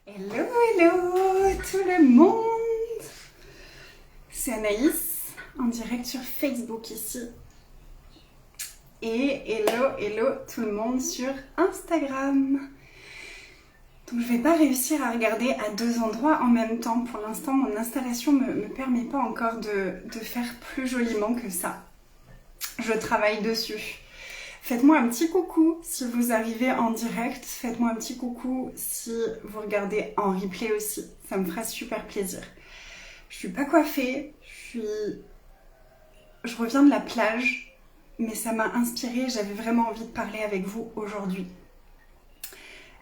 Hello, hello tout le monde. C'est Anaïs, en direct sur Facebook ici. Et hello, hello tout le monde sur Instagram. Donc je vais pas réussir à regarder à deux endroits en même temps. Pour l'instant, mon installation me permet pas encore de faire plus joliment que ça. Je travaille dessus. Faites-moi un petit coucou si vous arrivez en direct. Faites-moi un petit coucou si vous regardez en replay aussi. Ça me fera super plaisir. Je suis pas coiffée. Je reviens de la plage, mais ça m'a inspirée. J'avais vraiment envie de parler avec vous aujourd'hui.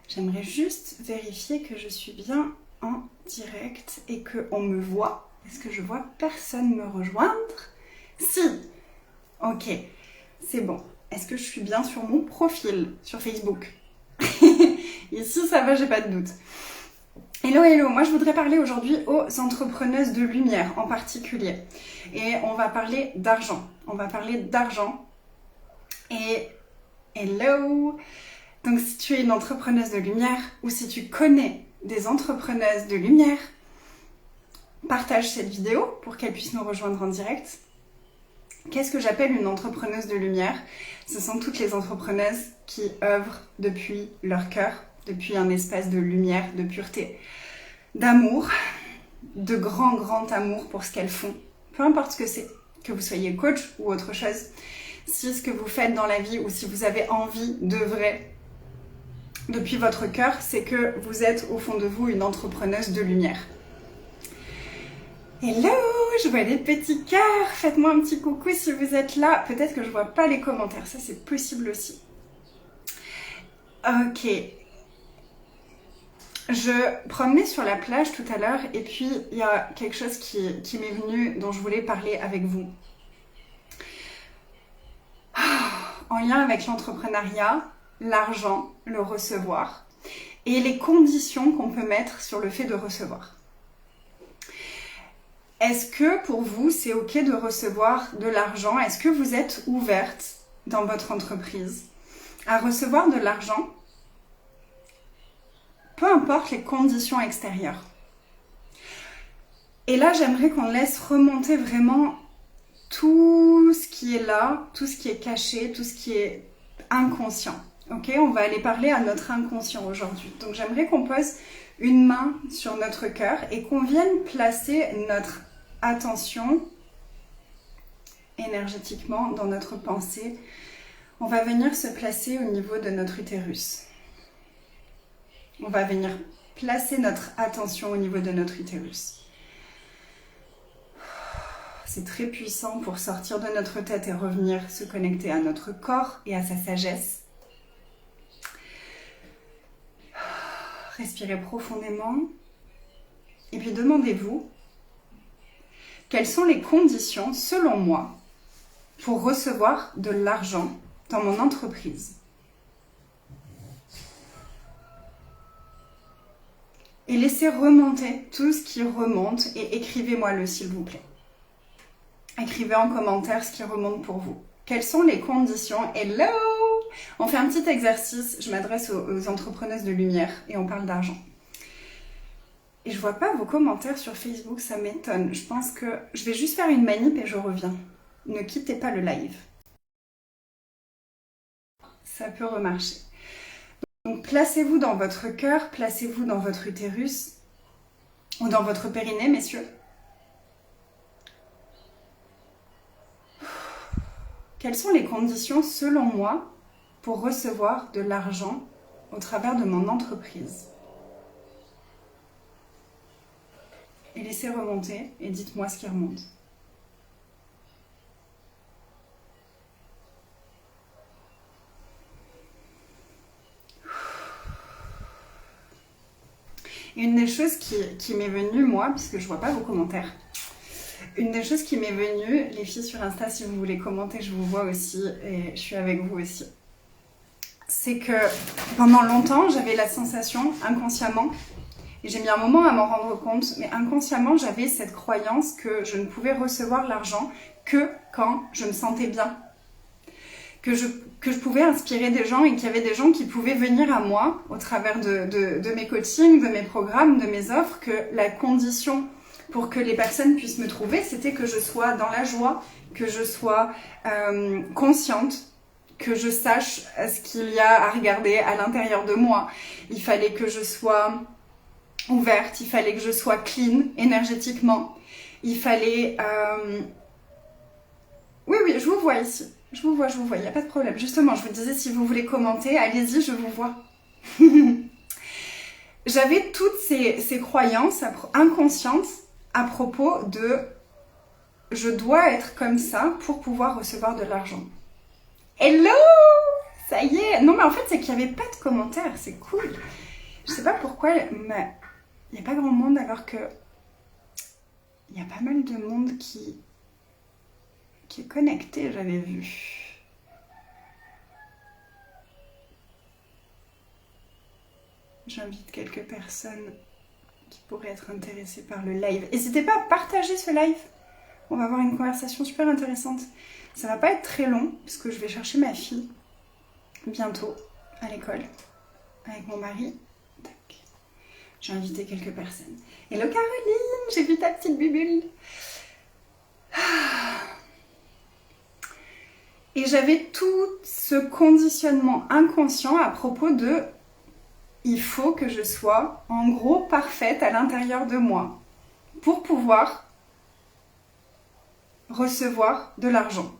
J'aimerais juste vérifier que je suis bien en direct et qu'on me voit. Est-ce que je vois personne me rejoindre? Si! Ok, c'est bon. Est-ce que je suis bien sur mon profil sur Facebook? Ici, ça va, j'ai pas de doute. Hello, hello. Moi, je voudrais parler aujourd'hui aux entrepreneuses de lumière en particulier. Et on va parler d'argent. On va parler d'argent. Et hello. Donc, si tu es une entrepreneuse de lumière ou si tu connais des entrepreneuses de lumière, partage cette vidéo pour qu'elles puissent nous rejoindre en direct. Qu'est-ce que j'appelle une entrepreneuse de lumière? Ce sont toutes les entrepreneuses qui œuvrent depuis leur cœur, depuis un espace de lumière, de pureté, d'amour, de grand amour pour ce qu'elles font. Peu importe ce que c'est, que vous soyez coach ou autre chose. Si ce que vous faites dans la vie ou si vous avez envie d'œuvrer depuis votre cœur, c'est que vous êtes au fond de vous une entrepreneuse de lumière. Hello, je vois des petits cœurs, faites-moi un petit coucou si vous êtes là. Peut-être que je vois pas les commentaires, ça c'est possible aussi. Ok. Je promenais sur la plage tout à l'heure et puis il y a quelque chose qui m'est venu, dont je voulais parler avec vous. En lien avec l'entrepreneuriat, l'argent, le recevoir et les conditions qu'on peut mettre sur le fait de recevoir. Est-ce que pour vous, c'est ok de recevoir de l'argent? Est-ce que vous êtes ouverte dans votre entreprise à recevoir de l'argent, peu importe les conditions extérieures? Et là, j'aimerais qu'on laisse remonter vraiment tout ce qui est là, tout ce qui est caché, tout ce qui est inconscient. Ok, on va aller parler à notre inconscient aujourd'hui. Donc j'aimerais qu'on pose une main sur notre cœur et qu'on vienne placer notre attention énergétiquement dans notre pensée. On va venir se placer au niveau de notre utérus. On va venir placer notre attention au niveau de notre utérus. C'est très puissant pour sortir de notre tête et revenir se connecter à notre corps et à sa sagesse. Respirez profondément. Et puis demandez-vous, quelles sont les conditions, selon moi, pour recevoir de l'argent dans mon entreprise? Et laissez remonter tout ce qui remonte et écrivez-moi-le s'il vous plaît. Écrivez en commentaire ce qui remonte pour vous. Quelles sont les conditions? Hello! On fait un petit exercice, je m'adresse aux entrepreneuses de lumière et on parle d'argent. Et je vois pas vos commentaires sur Facebook, ça m'étonne. Je pense que je vais juste faire une manip et je reviens. Ne quittez pas le live. Ça peut remarcher. Donc placez-vous dans votre cœur, placez-vous dans votre utérus ou dans votre périnée, messieurs. Quelles sont les conditions, selon moi, pour recevoir de l'argent au travers de mon entreprise? Et laissez remonter et dites-moi ce qui remonte. Une des choses qui m'est venue, moi, puisque je vois pas vos commentaires, une des choses qui m'est venue, les filles sur Insta, si vous voulez commenter, je vous vois aussi et je suis avec vous aussi, c'est que pendant longtemps, j'avais la sensation, inconsciemment, et j'ai mis un moment à m'en rendre compte, mais inconsciemment, j'avais cette croyance que je ne pouvais recevoir l'argent que quand je me sentais bien. Que que je pouvais inspirer des gens et qu'il y avait des gens qui pouvaient venir à moi au travers de mes coachings, de mes programmes, de mes offres, que la condition pour que les personnes puissent me trouver, c'était que je sois dans la joie, que je sois consciente, que je sache ce qu'il y a à regarder à l'intérieur de moi. Il fallait que je sois ouverte, il fallait que je sois clean énergétiquement. Il fallait... Oui, je vous vois ici. Je vous vois, il n'y a pas de problème. Justement, je vous disais, si vous voulez commenter, allez-y, je vous vois. J'avais toutes ces croyances inconscientes à propos de « je dois être comme ça pour pouvoir recevoir de l'argent ». Hello! Ça y est! Non, mais en fait, c'est qu'il n'y avait pas de commentaires, c'est cool. Je sais pas pourquoi, mais il n'y a pas grand monde alors que il y a pas mal de monde qui est connecté, j'avais vu. J'invite quelques personnes qui pourraient être intéressées par le live. N'hésitez pas à partager ce live. On va avoir une conversation super intéressante. Ça va pas être très long, parce que je vais chercher ma fille bientôt à l'école avec mon mari. Tac. J'ai invité quelques personnes. Hello Caroline, j'ai vu ta petite bubule. Et j'avais tout ce conditionnement inconscient à propos de il faut que je sois en gros parfaite à l'intérieur de moi pour pouvoir recevoir de l'argent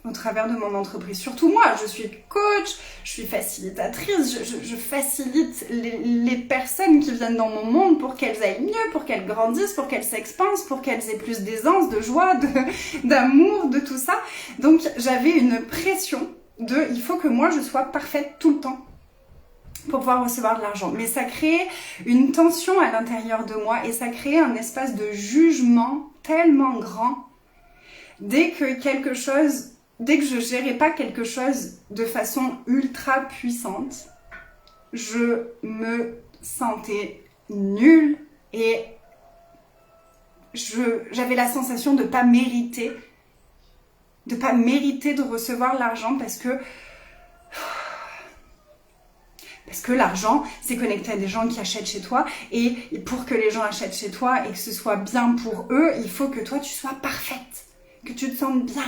au travers de mon entreprise. Surtout moi, je suis coach, je suis facilitatrice, je facilite les personnes qui viennent dans mon monde pour qu'elles aillent mieux, pour qu'elles grandissent, pour qu'elles s'expansent, pour qu'elles aient plus d'aisance, de joie, d'amour, de tout ça. Donc j'avais une pression de il faut que moi je sois parfaite tout le temps pour pouvoir recevoir de l'argent. Mais ça créait une tension à l'intérieur de moi et ça créait un espace de jugement tellement grand. Dès que je gérais pas quelque chose de façon ultra puissante, je me sentais nulle et j'avais la sensation de pas mériter de recevoir l'argent parce que l'argent, c'est connecté à des gens qui achètent chez toi et pour que les gens achètent chez toi et que ce soit bien pour eux, il faut que toi tu sois parfaite, que tu te sentes bien,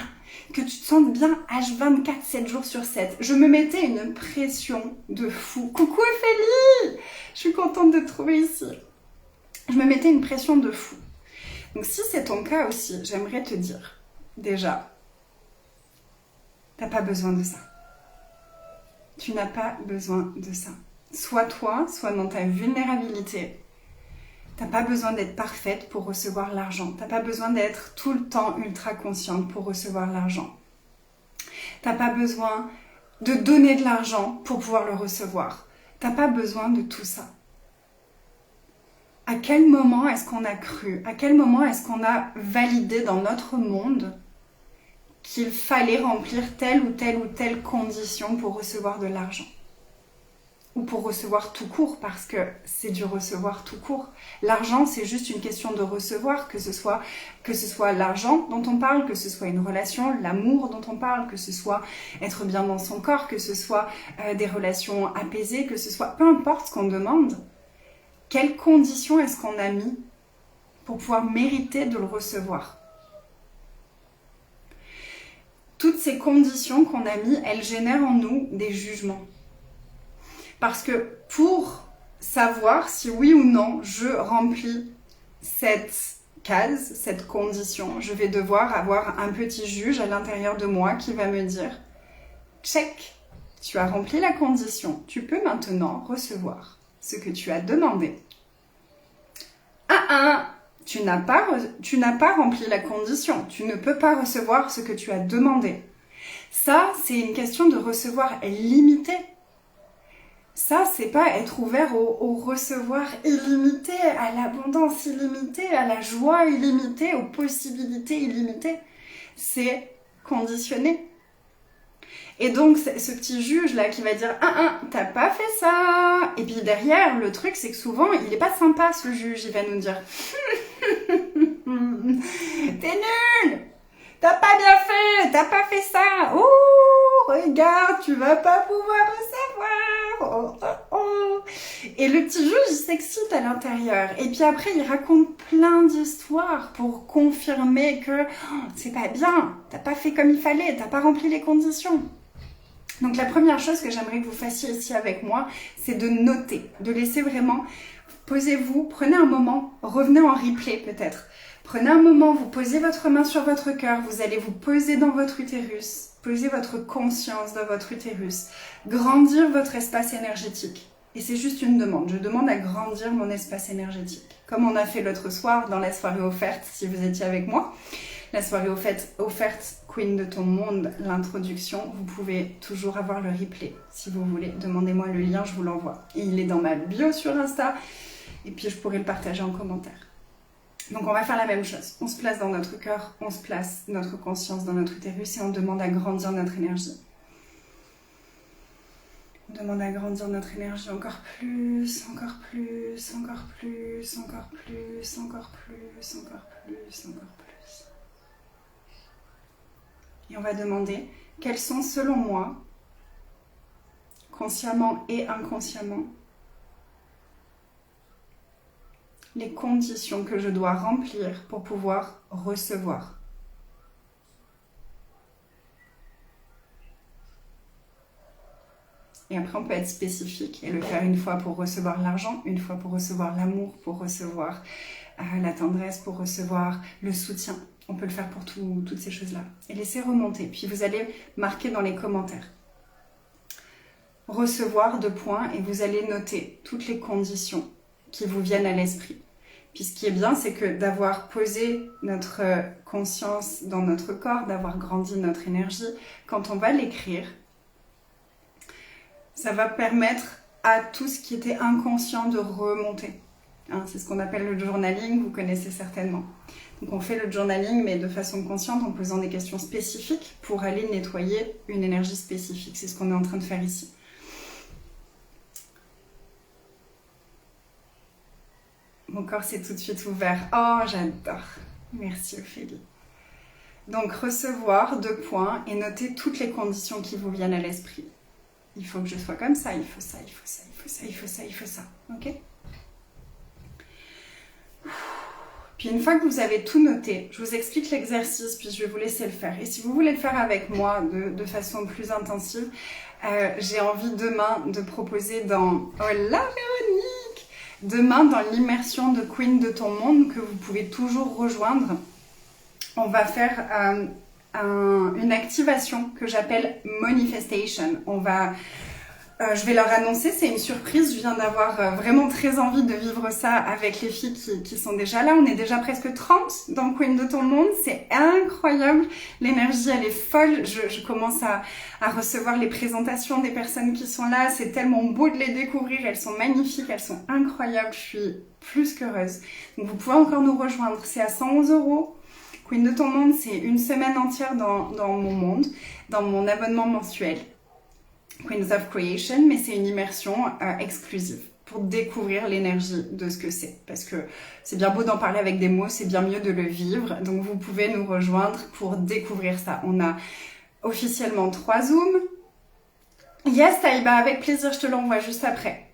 H24, 7 jours sur 7. Je me mettais une pression de fou. Coucou Ophélie! Je suis contente de te trouver ici. Je me mettais une pression de fou. Donc si c'est ton cas aussi, j'aimerais te dire, déjà, t'as pas besoin de ça. Tu n'as pas besoin de ça. Sois toi, sois dans ta vulnérabilité. T'as pas besoin d'être parfaite pour recevoir l'argent. T'as pas besoin d'être tout le temps ultra consciente pour recevoir l'argent. T'as pas besoin de donner de l'argent pour pouvoir le recevoir. T'as pas besoin de tout ça. À quel moment est-ce qu'on a cru? À quel moment est-ce qu'on a validé dans notre monde qu'il fallait remplir telle ou telle condition pour recevoir de l'argent? Ou pour recevoir tout court, parce que c'est du recevoir tout court. L'argent, c'est juste une question de recevoir, que ce soit l'argent dont on parle, que ce soit une relation, l'amour dont on parle, que ce soit être bien dans son corps, que ce soit des relations apaisées, que ce soit peu importe ce qu'on demande. Quelles conditions est-ce qu'on a mis pour pouvoir mériter de le recevoir? Toutes ces conditions qu'on a mis, elles génèrent en nous des jugements. Parce que pour savoir si oui ou non je remplis cette case, cette condition, je vais devoir avoir un petit juge à l'intérieur de moi qui va me dire « Check, tu as rempli la condition, tu peux maintenant recevoir ce que tu as demandé. » Tu n'as pas rempli la condition, tu ne peux pas recevoir ce que tu as demandé. Ça, c'est une question de recevoir limité. Ça, c'est pas être ouvert au recevoir illimité, à l'abondance illimitée, à la joie illimitée, aux possibilités illimitées. C'est conditionné. Et donc, ce petit juge-là qui va dire « t'as pas fait ça !» Et puis derrière, le truc, c'est que souvent, il est pas sympa, ce juge. Il va nous dire « T'es nul! T'as pas bien fait! T'as pas fait ça! Ouh! regarde, tu vas pas pouvoir le savoir. Oh, oh, oh. Et le petit juge, il s'excite à l'intérieur. Et puis après, il raconte plein d'histoires pour confirmer que c'est pas bien, t'as pas fait comme il fallait, t'as pas rempli les conditions. Donc la première chose que j'aimerais que vous fassiez ici avec moi, c'est de noter, de laisser vraiment, posez-vous, prenez un moment, revenez en replay peut-être. Prenez un moment, vous posez votre main sur votre cœur, vous allez vous poser dans votre utérus, poser votre conscience dans votre utérus, grandir votre espace énergétique. Et c'est juste une demande, je demande à grandir mon espace énergétique. Comme on a fait l'autre soir dans la soirée offerte, si vous étiez avec moi. La soirée offerte Queen de ton monde, l'introduction, vous pouvez toujours avoir le replay si vous voulez. Demandez-moi le lien, je vous l'envoie. Il est dans ma bio sur Insta et puis je pourrai le partager en commentaire. Donc on va faire la même chose. On se place dans notre cœur, on se place notre conscience dans notre utérus et on demande à grandir notre énergie. On demande à grandir notre énergie encore plus, encore plus, encore plus, encore plus, encore plus, encore plus, encore plus. Et on va demander quelles sont, selon moi, consciemment et inconsciemment, les conditions que je dois remplir pour pouvoir recevoir. Et après, on peut être spécifique et le faire une fois pour recevoir l'argent, une fois pour recevoir l'amour, pour recevoir la tendresse, pour recevoir le soutien. On peut le faire pour toutes ces choses-là. Et laissez remonter. Puis vous allez marquer dans les commentaires. Recevoir 2 points et vous allez noter toutes les conditions qui vous viennent à l'esprit. Puis ce qui est bien, c'est que d'avoir posé notre conscience dans notre corps, d'avoir grandi notre énergie, quand on va l'écrire, ça va permettre à tout ce qui était inconscient de remonter. Hein, c'est ce qu'on appelle le journaling, vous connaissez certainement. Donc on fait le journaling, mais de façon consciente, en posant des questions spécifiques pour aller nettoyer une énergie spécifique. C'est ce qu'on est en train de faire ici. Mon corps s'est tout de suite ouvert. Oh, j'adore. Merci Ophélie. Donc recevoir 2 points et noter toutes les conditions qui vous viennent à l'esprit. Il faut que je sois comme ça, il faut ça, il faut ça, il faut ça, il faut ça, il faut ça. Ok ? Puis une fois que vous avez tout noté, je vous explique l'exercice, puis je vais vous laisser le faire. Et si vous voulez le faire avec moi de façon plus intensive, j'ai envie demain de proposer dans... Oh là, Véronique! Demain, dans l'immersion de Queen de ton monde, que vous pouvez toujours rejoindre, on va faire une activation que j'appelle Manifestation. Je vais leur annoncer, c'est une surprise, je viens d'avoir vraiment très envie de vivre ça avec les filles qui sont déjà là. On est déjà presque 30 dans Queen de ton monde, c'est incroyable, l'énergie elle est folle, je commence à recevoir les présentations des personnes qui sont là, c'est tellement beau de les découvrir, elles sont magnifiques, elles sont incroyables, je suis plus qu'heureuse. Donc vous pouvez encore nous rejoindre, c'est à 111 €. Queen de ton monde, c'est une semaine entière dans mon monde, dans mon abonnement mensuel. Queens of Creation, mais c'est une immersion exclusive pour découvrir l'énergie de ce que c'est. Parce que c'est bien beau d'en parler avec des mots, c'est bien mieux de le vivre. Donc vous pouvez nous rejoindre pour découvrir ça. On a officiellement 3 Zooms. Yes Taïba, avec plaisir, je te l'envoie juste après.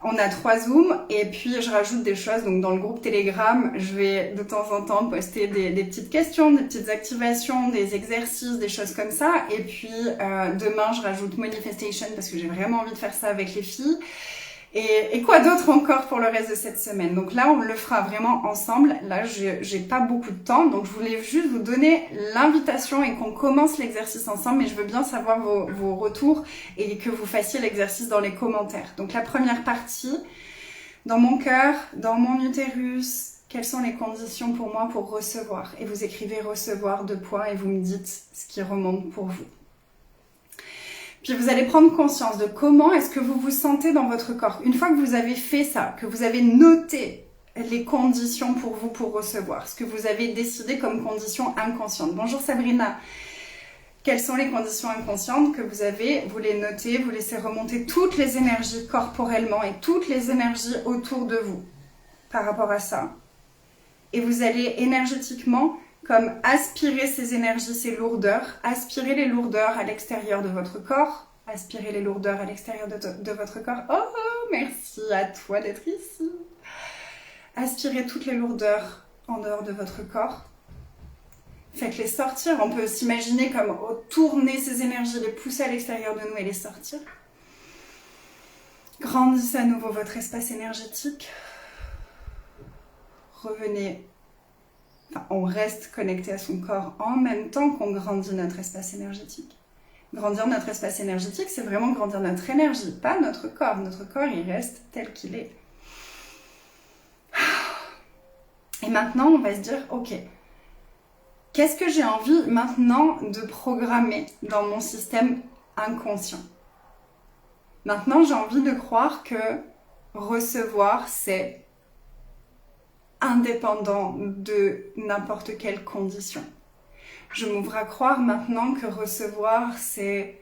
On a 3 Zooms et puis je rajoute des choses. Donc dans le groupe Telegram, je vais de temps en temps poster des petites questions, des petites activations, des exercices, des choses comme ça. Et puis demain, je rajoute Manifestation parce que j'ai vraiment envie de faire ça avec les filles. Et quoi d'autre encore pour le reste de cette semaine? Donc là, on le fera vraiment ensemble. Là, j'ai pas beaucoup de temps, donc je voulais juste vous donner l'invitation et qu'on commence l'exercice ensemble. Mais je veux bien savoir vos retours et que vous fassiez l'exercice dans les commentaires. Donc la première partie, dans mon cœur, dans mon utérus, quelles sont les conditions pour moi pour recevoir? Et vous écrivez recevoir 2 points et vous me dites ce qui remonte pour vous. Puis vous allez prendre conscience de comment est-ce que vous vous sentez dans votre corps. Une fois que vous avez fait ça, que vous avez noté les conditions pour vous pour recevoir, ce que vous avez décidé comme conditions inconscientes. Bonjour Sabrina. Quelles sont les conditions inconscientes que vous avez? Vous les notez, vous laissez remonter toutes les énergies corporellement et toutes les énergies autour de vous par rapport à ça. Et vous allez énergétiquement comme aspirer ces énergies, ces lourdeurs, aspirer les lourdeurs à l'extérieur de votre corps, aspirer les lourdeurs à l'extérieur de votre corps. Oh, merci à toi d'être ici. Aspirez toutes les lourdeurs en dehors de votre corps. Faites-les sortir. On peut s'imaginer comme tourner ces énergies, les pousser à l'extérieur de nous et les sortir. Grandissez à nouveau votre espace énergétique. Revenez. Enfin, on reste connecté à son corps en même temps qu'on grandit notre espace énergétique. Grandir notre espace énergétique, c'est vraiment grandir notre énergie, pas notre corps. Notre corps, il reste tel qu'il est. Et maintenant, on va se dire, ok, qu'est-ce que j'ai envie maintenant de programmer dans mon système inconscient? Maintenant, j'ai envie de croire que recevoir, c'est indépendant de n'importe quelle condition. Je m'ouvre à croire maintenant que recevoir, c'est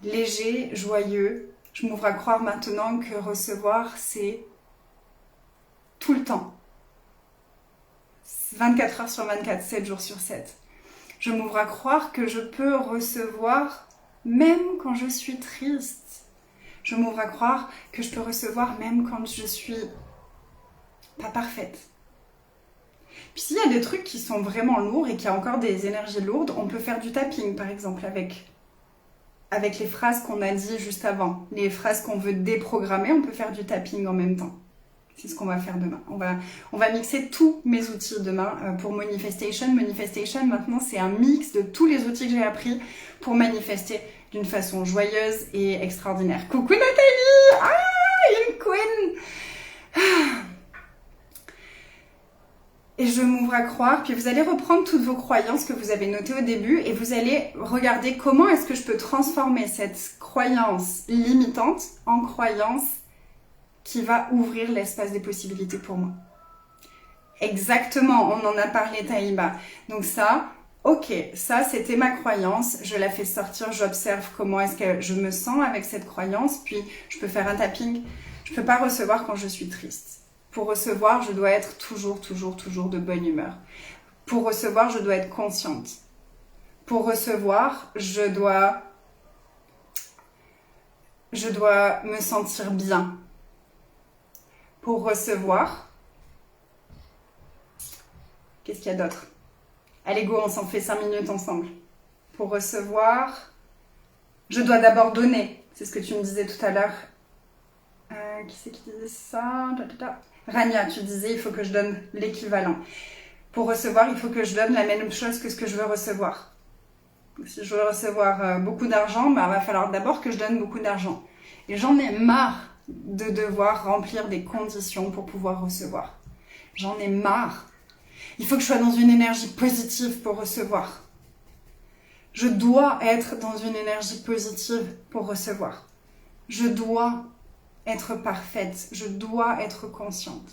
léger, joyeux. Je m'ouvre à croire maintenant que recevoir, c'est tout le temps. 24 heures sur 24, 7 jours sur 7. Je m'ouvre à croire que je peux recevoir même quand je suis triste. Je m'ouvre à croire que je peux recevoir même quand je suis pas parfaite. Puis s'il y a des trucs qui sont vraiment lourds et qu'il y a encore des énergies lourdes, on peut faire du tapping par exemple avec les phrases qu'on a dit juste avant. Les phrases qu'on veut déprogrammer, on peut faire du tapping en même temps. C'est ce qu'on va faire demain. On va mixer tous mes outils demain pour Manifestation. Manifestation, maintenant, c'est un mix de tous les outils que j'ai appris pour manifester d'une façon joyeuse et extraordinaire. Coucou Nathalie! Ah, une queen! Et je m'ouvre à croire, puis vous allez reprendre toutes vos croyances que vous avez notées au début et vous allez regarder comment est-ce que je peux transformer cette croyance limitante en croyance qui va ouvrir l'espace des possibilités pour moi. Exactement, on en a parlé Taïba. Donc ça, ok, ça c'était ma croyance, je la fais sortir, j'observe comment est-ce que je me sens avec cette croyance, puis je peux faire un tapping. Je peux pas recevoir quand je suis triste. Pour recevoir, je dois être toujours de bonne humeur. Pour recevoir, je dois être consciente. Pour recevoir, je dois me sentir bien. Pour recevoir, qu'est-ce qu'il y a d'autre? Allez go, on s'en fait 5 minutes ensemble. Pour recevoir, je dois d'abord donner. C'est ce que tu me disais tout à l'heure. Qui c'est qui disait ça? Rania, tu disais il faut que je donne l'équivalent. Pour recevoir, il faut que je donne la même chose que ce que je veux recevoir. Donc, si je veux recevoir beaucoup d'argent, bah, va falloir d'abord que je donne beaucoup d'argent. Et j'en ai marre de devoir remplir des conditions pour pouvoir recevoir. J'en ai marre. Il faut que je sois dans une énergie positive pour recevoir. Je dois être dans une énergie positive pour recevoir. Je dois être parfaite. Je dois être consciente.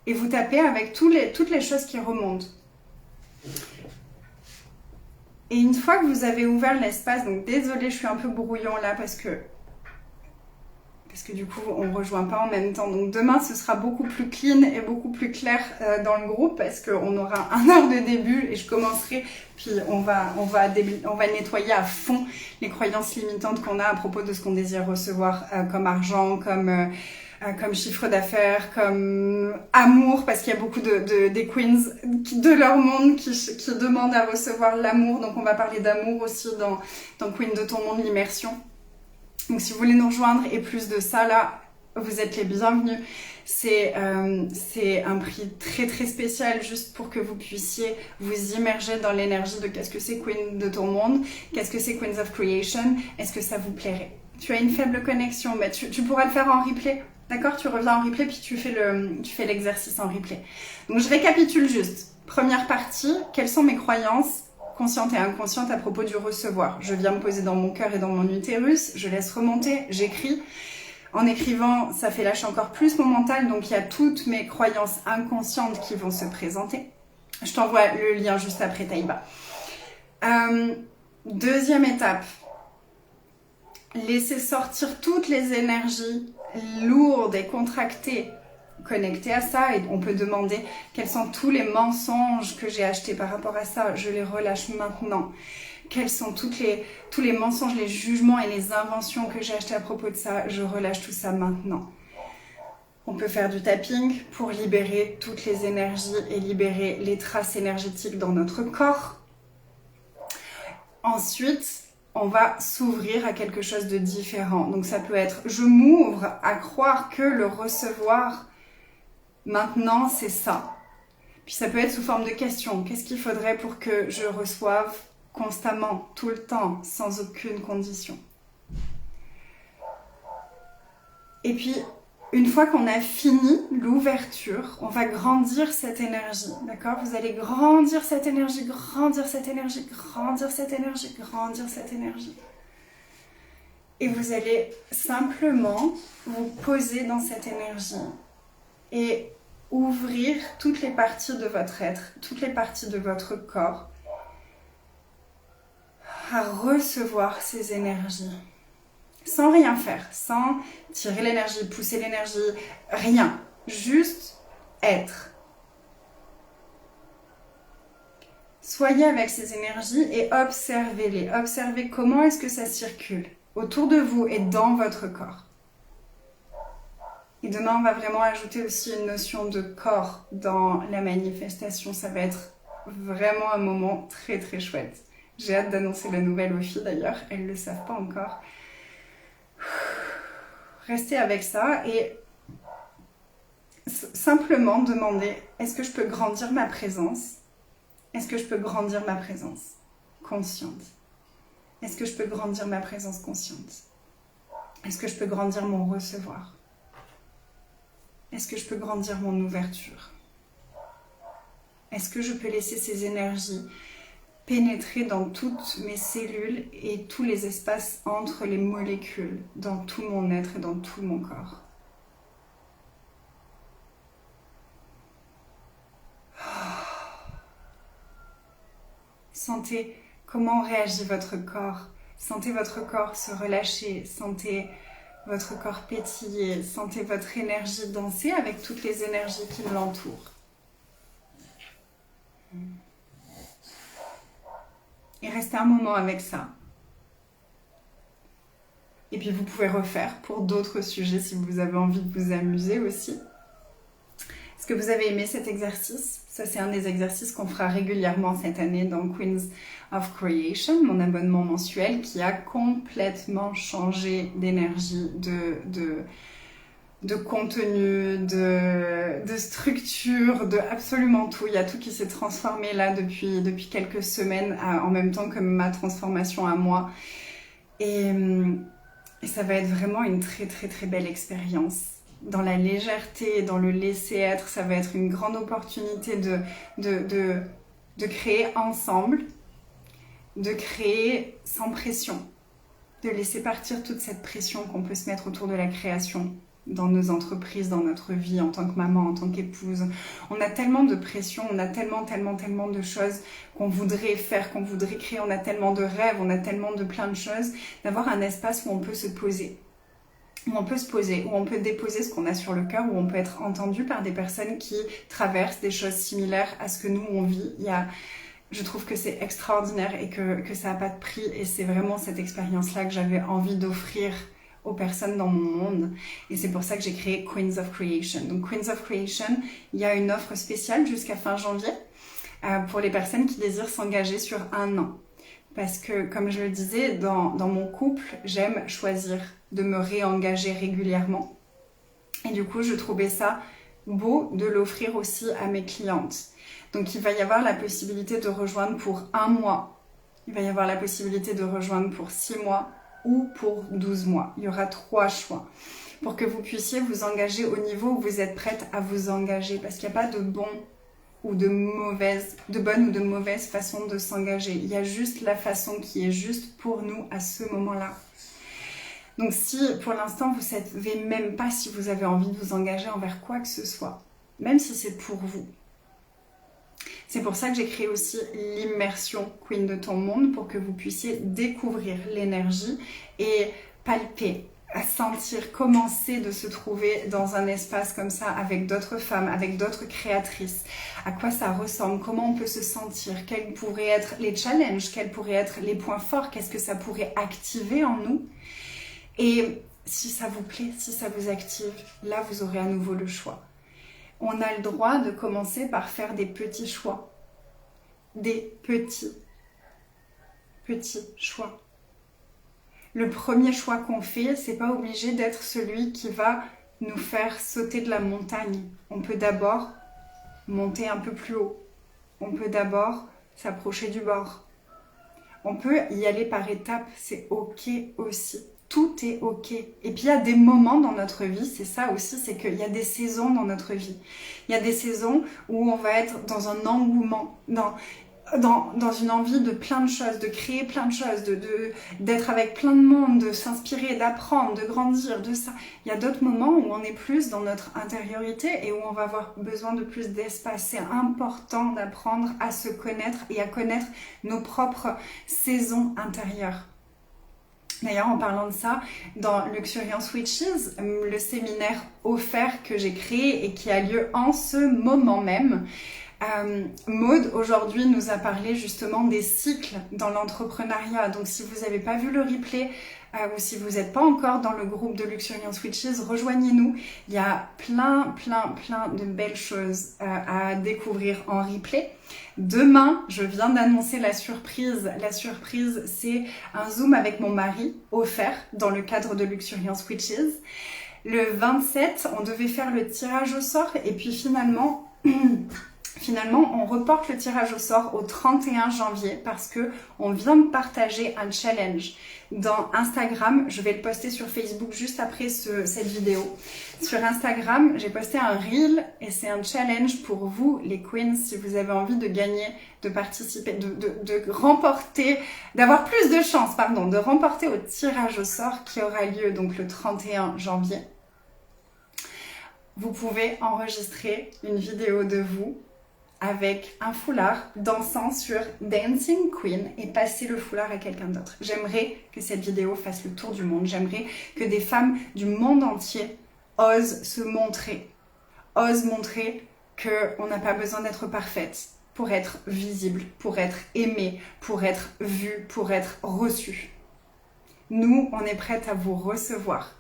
Et vous tapez avec toutes les choses qui remontent. Et une fois que vous avez ouvert l'espace, donc désolée, je suis un peu brouillon là parce que du coup, on ne rejoint pas en même temps. Donc demain, ce sera beaucoup plus clean et beaucoup plus clair dans le groupe parce qu'on aura 1 heure de début et je commencerai. Puis on va nettoyer à fond les croyances limitantes qu'on a à propos de ce qu'on désire recevoir comme argent, comme chiffre d'affaires, comme amour, parce qu'il y a beaucoup des queens de leur monde qui demandent à recevoir l'amour. Donc on va parler d'amour aussi dans Queen de ton monde, l'immersion. Donc si vous voulez nous rejoindre et plus de ça, là, vous êtes les bienvenus. C'est un prix très très spécial juste pour que vous puissiez vous immerger dans l'énergie de qu'est-ce que c'est Queen de ton monde, qu'est-ce que c'est Queens of Creation, est-ce que ça vous plairait? Tu as une faible connexion, bah tu pourras le faire en replay, d'accord? Tu reviens en replay puis tu fais l'exercice en replay. Donc je récapitule juste. Première partie, quelles sont mes croyances consciente et inconsciente à propos du recevoir. Je viens me poser dans mon cœur et dans mon utérus, je laisse remonter, j'écris. En écrivant, ça fait lâcher encore plus mon mental, donc il y a toutes mes croyances inconscientes qui vont se présenter. Je t'envoie le lien juste après Taïba. Deuxième étape, laisser sortir toutes les énergies lourdes et contractées connecté à ça et on peut demander quels sont tous les mensonges que j'ai achetés par rapport à ça, je les relâche maintenant. Quels sont tous les mensonges, les jugements et les inventions que j'ai achetés à propos de ça, je relâche tout ça maintenant. On peut faire du tapping pour libérer toutes les énergies et libérer les traces énergétiques dans notre corps. Ensuite, on va s'ouvrir à quelque chose de différent. Donc ça peut être, je m'ouvre à croire que le recevoir maintenant, c'est ça. Puis ça peut être sous forme de question. Qu'est-ce qu'il faudrait pour que je reçoive constamment, tout le temps, sans aucune condition? Et puis, une fois qu'on a fini l'ouverture, on va grandir cette énergie, d'accord? Vous allez grandir cette énergie, grandir cette énergie, grandir cette énergie, grandir cette énergie. Et vous allez simplement vous poser dans cette énergie et ouvrir toutes les parties de votre être, toutes les parties de votre corps à recevoir ces énergies. Sans rien faire, sans tirer l'énergie, pousser l'énergie, rien. Juste être. Soyez avec ces énergies et observez-les. Observez comment est-ce que ça circule autour de vous et dans votre corps. Et demain, on va vraiment ajouter aussi une notion de corps dans la manifestation. Ça va être vraiment un moment très très chouette. J'ai hâte d'annoncer la nouvelle aux filles d'ailleurs, elles ne le savent pas encore. Restez avec ça et simplement demander, est-ce que je peux grandir ma présence? Est-ce que je peux grandir ma présence consciente? Est-ce que je peux grandir ma présence consciente? Est-ce que je peux grandir mon recevoir? Est-ce que je peux grandir mon ouverture? Est-ce que je peux laisser ces énergies pénétrer dans toutes mes cellules et tous les espaces entre les molécules, dans tout mon être et dans tout mon corps? Sentez comment réagit votre corps. Sentez votre corps se relâcher. Sentez votre corps pétiller. Sentez votre énergie danser avec toutes les énergies qui l'entourent. Et restez un moment avec ça. Et puis vous pouvez refaire pour d'autres sujets si vous avez envie de vous amuser aussi. Est-ce que vous avez aimé cet exercice? Ça, c'est un des exercices qu'on fera régulièrement cette année dans Queens of Creation, mon abonnement mensuel qui a complètement changé d'énergie, de contenu, de structure, de absolument tout. Il y a tout qui s'est transformé là depuis quelques semaines en même temps que ma transformation à moi. Et ça va être vraiment une très très très belle expérience. Dans la légèreté, dans le laisser-être, ça va être une grande opportunité de créer ensemble, de créer sans pression, de laisser partir toute cette pression qu'on peut se mettre autour de la création dans nos entreprises, dans notre vie, en tant que maman, en tant qu'épouse. On a tellement de pression, on a tellement de choses qu'on voudrait faire, qu'on voudrait créer, on a tellement de rêves, on a tellement de plein de choses, d'avoir un espace où on peut se poser. Où on peut se poser, où on peut déposer ce qu'on a sur le cœur, où on peut être entendu par des personnes qui traversent des choses similaires à ce que nous on vit. Je trouve que c'est extraordinaire et que ça n'a pas de prix et c'est vraiment cette expérience-là que j'avais envie d'offrir aux personnes dans mon monde et c'est pour ça que j'ai créé Queens of Creation. Donc Queens of Creation, il y a une offre spéciale jusqu'à fin janvier pour les personnes qui désirent s'engager sur 1 an. Parce que, comme je le disais, dans mon couple, j'aime choisir de me réengager régulièrement. Et du coup, je trouvais ça beau de l'offrir aussi à mes clientes. Donc, il va y avoir la possibilité de rejoindre pour 1 mois. Il va y avoir la possibilité de rejoindre pour 6 mois ou pour 12 mois. Il y aura 3 choix pour que vous puissiez vous engager au niveau où vous êtes prête à vous engager. Parce qu'il n'y a pas de bon ou de bonne ou de mauvaise façon de s'engager. Il y a juste la façon qui est juste pour nous à ce moment-là. Donc si pour l'instant vous ne savez même pas si vous avez envie de vous engager envers quoi que ce soit, même si c'est pour vous. C'est pour ça que j'ai créé aussi l'immersion Queen de ton monde pour que vous puissiez découvrir l'énergie et palper, sentir, commencer de se trouver dans un espace comme ça avec d'autres femmes, avec d'autres créatrices, à quoi ça ressemble, comment on peut se sentir, quels pourraient être les challenges, quels pourraient être les points forts, qu'est-ce que ça pourrait activer en nous. Et si ça vous plaît, si ça vous active, là vous aurez à nouveau le choix. On a le droit de commencer par faire des petits choix. Des petits choix. Le premier choix qu'on fait, c'est pas obligé d'être celui qui va nous faire sauter de la montagne. On peut d'abord monter un peu plus haut. On peut d'abord s'approcher du bord. On peut y aller par étapes, c'est ok aussi. Tout est ok. Et puis il y a des moments dans notre vie, c'est ça aussi, c'est qu'il y a des saisons dans notre vie. Il y a des saisons où on va être dans un engouement, dans une envie de plein de choses, de créer plein de choses, d'être avec plein de monde, de s'inspirer, d'apprendre, de grandir, de ça. Il y a d'autres moments où on est plus dans notre intériorité et où on va avoir besoin de plus d'espace. C'est important d'apprendre à se connaître et à connaître nos propres saisons intérieures. D'ailleurs, en parlant de ça, dans Luxuriance Witches, le séminaire offert que j'ai créé et qui a lieu en ce moment même, Maude aujourd'hui nous a parlé justement des cycles dans l'entrepreneuriat. Donc si vous n'avez pas vu le replay ou si vous n'êtes pas encore dans le groupe de Luxuriance Witches, rejoignez-nous. Il y a plein de belles choses à découvrir en replay. Demain, je viens d'annoncer la surprise. La surprise, c'est un Zoom avec mon mari offert dans le cadre de Luxuriance Witches. Le 27, on devait faire le tirage au sort et puis finalement, on reporte le tirage au sort au 31 janvier parce que on vient de partager un challenge dans Instagram. Je vais le poster sur Facebook juste après cette vidéo. Sur Instagram, j'ai posté un reel et c'est un challenge pour vous, les queens, si vous avez envie de gagner, de participer, de remporter, d'avoir plus de chances, de remporter au tirage au sort qui aura lieu donc le 31 janvier. Vous pouvez enregistrer une vidéo de vous avec un foulard dansant sur Dancing Queen et passer le foulard à quelqu'un d'autre. J'aimerais que cette vidéo fasse le tour du monde. J'aimerais que des femmes du monde entier osent se montrer. Osent montrer qu'on n'a pas besoin d'être parfaite pour être visible, pour être aimée, pour être vue, pour être reçue. Nous, on est prête à vous recevoir.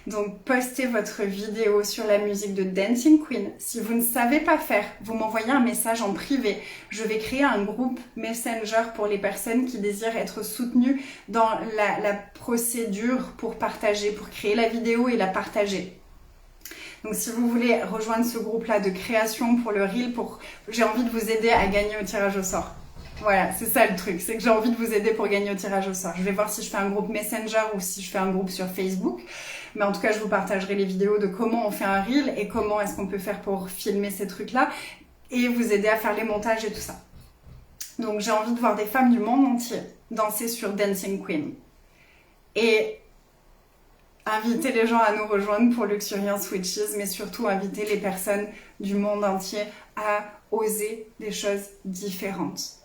Donc postez votre vidéo sur la musique de Dancing Queen. Si vous ne savez pas faire, vous m'envoyez un message en privé. Je vais créer un groupe Messenger pour les personnes qui désirent être soutenues dans la procédure pour partager, pour créer la vidéo et la partager. Donc si vous voulez rejoindre ce groupe-là de création pour le reel, j'ai envie de vous aider à gagner au tirage au sort. Voilà, c'est ça le truc, c'est que j'ai envie de vous aider pour gagner au tirage au sort. Je vais voir si je fais un groupe Messenger ou si je fais un groupe sur Facebook. Mais en tout cas, je vous partagerai les vidéos de comment on fait un reel et comment est-ce qu'on peut faire pour filmer ces trucs-là et vous aider à faire les montages et tout ça. Donc j'ai envie de voir des femmes du monde entier danser sur Dancing Queen. Et inviter les gens à nous rejoindre pour Luxuriance Witches, mais surtout inviter les personnes du monde entier à oser des choses différentes.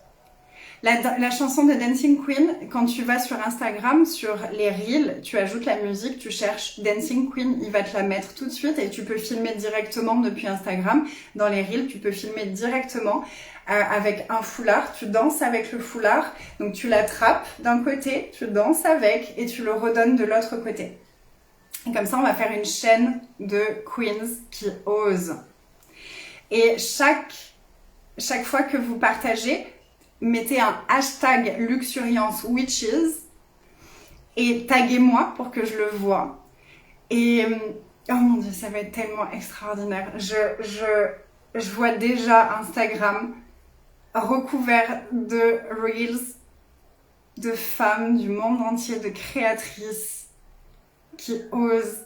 La chanson de Dancing Queen, quand tu vas sur Instagram, sur les reels, tu ajoutes la musique, tu cherches Dancing Queen, il va te la mettre tout de suite et tu peux filmer directement depuis Instagram. Dans les reels, tu peux filmer directement avec un foulard, tu danses avec le foulard, donc tu l'attrapes d'un côté, tu danses avec et tu le redonnes de l'autre côté. Et comme ça, on va faire une chaîne de queens qui osent. Et chaque fois que vous partagez, mettez un hashtag Luxuriance Witches et taguez-moi pour que je le vois. Et oh mon Dieu, ça va être tellement extraordinaire. Je vois déjà Instagram recouvert de reels de femmes du monde entier, de créatrices qui osent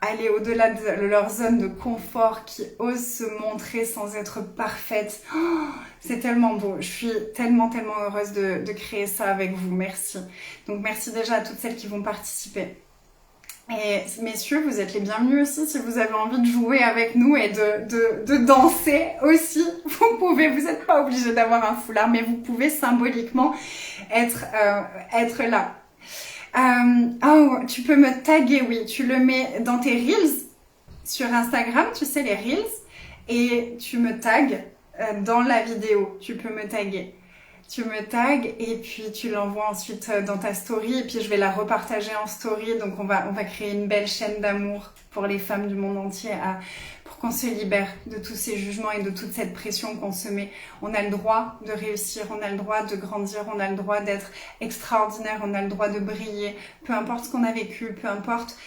aller au-delà de leur zone de confort, qui osent se montrer sans être parfaite. Oh, c'est tellement beau. Je suis tellement heureuse de créer ça avec vous. Merci. Donc merci déjà à toutes celles qui vont participer. Et messieurs, vous êtes les bienvenus aussi si vous avez envie de jouer avec nous et de danser aussi. Vous n'êtes pas obligé d'avoir un foulard, mais vous pouvez symboliquement être là. Oh, tu peux me taguer, oui. Tu le mets dans tes Reels sur Instagram, tu sais, les Reels. Et tu me tags dans la vidéo. Tu peux me taguer. Tu me tags et puis tu l'envoies ensuite dans ta story. Et puis je vais la repartager en story. Donc on va créer une belle chaîne d'amour pour les femmes du monde entier pour qu'on se libère de tous ces jugements et de toute cette pression qu'on se met. On a le droit de réussir, on a le droit de grandir, on a le droit d'être extraordinaire, on a le droit de briller. Peu importe ce qu'on a vécu, peu importe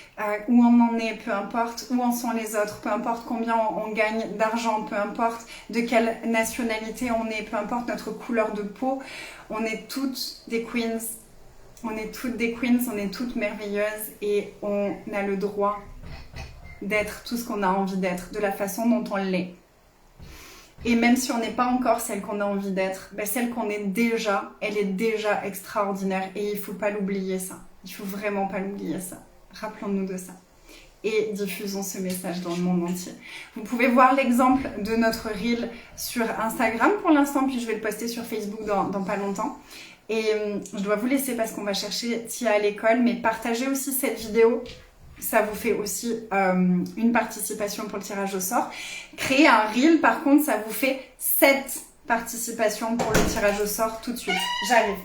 où on en est, peu importe où en sont les autres, peu importe combien on gagne d'argent, peu importe de quelle nationalité on est, peu importe notre couleur de peau, on est toutes des queens. On est toutes des queens, on est toutes merveilleuses et on a le droit d'être tout ce qu'on a envie d'être, de la façon dont on l'est. Et même si on n'est pas encore celle qu'on a envie d'être, ben celle qu'on est déjà, elle est déjà extraordinaire et il ne faut pas l'oublier ça. Il ne faut vraiment pas l'oublier ça. Rappelons-nous de ça. Et diffusons ce message dans le monde entier. Vous pouvez voir l'exemple de notre reel sur Instagram pour l'instant, puis je vais le poster sur Facebook dans pas longtemps. Et je dois vous laisser parce qu'on va chercher Tia à l'école, mais partagez aussi cette vidéo. Ça vous fait aussi une participation pour le tirage au sort. Créer un reel, par contre, ça vous fait 7 participations pour le tirage au sort tout de suite. J'arrive.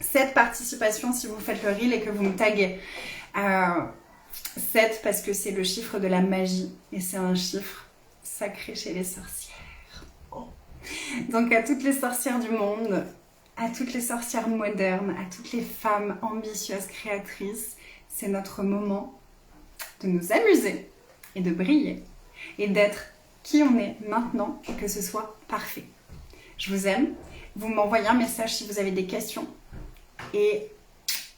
7 participations si vous faites le reel et que vous me taguez. 7 parce que c'est le chiffre de la magie et c'est un chiffre sacré chez les sorcières. Oh. Donc à toutes les sorcières du monde, à toutes les sorcières modernes, à toutes les femmes ambitieuses, créatrices, c'est notre moment de nous amuser et de briller et d'être qui on est maintenant et que ce soit parfait. Je vous aime. Vous m'envoyez un message si vous avez des questions et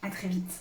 à très vite.